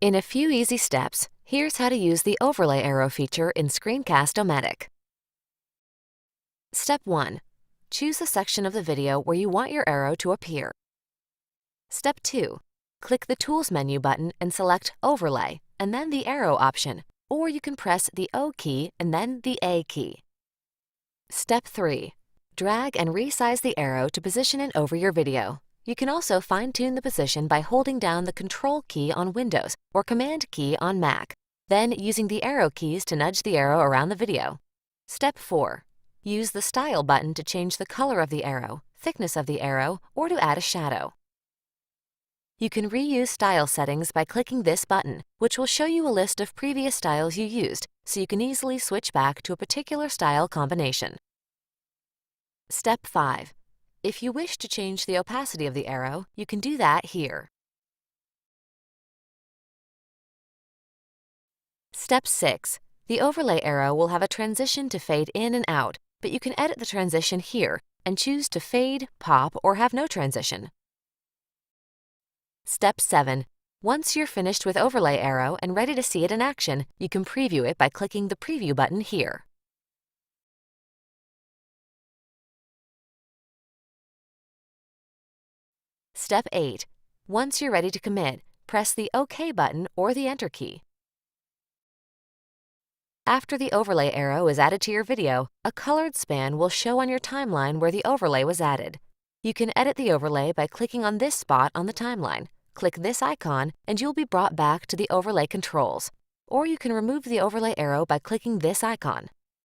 In a few easy steps, here's how to use the overlay arrow feature in Screencast-O-Matic. Step 1. Choose the section of the video where you want your arrow to appear. Step 2. Click the Tools menu button and select Overlay, and then the arrow option, or you can press the O key and then the A key. Step 3. Drag and resize the arrow to position it over your video. You can also fine-tune the position by holding down the Control key on Windows or Command key on Mac, then using the arrow keys to nudge the arrow around the video. Step 4. Use the Style button to change the color of the arrow, thickness of the arrow, or to add a shadow. You can reuse style settings by clicking this button, which will show you a list of previous styles you used, so you can easily switch back to a particular style combination. Step 5. If you wish to change the opacity of the arrow, you can do that here. Step 6. The overlay arrow will have a transition to fade in and out, but you can edit the transition here and choose to fade, pop, or have no transition. Step 7. Once you're finished with overlay arrow and ready to see it in action, you can preview it by clicking the Preview button here. Step 8. Once you're ready to commit, press the OK button or the Enter key. After the overlay arrow is added to your video, a colored span will show on your timeline where the overlay was added. You can edit the overlay by clicking on this spot on the timeline. Click this icon and you'll be brought back to the overlay controls. Or you can remove the overlay arrow by clicking this icon.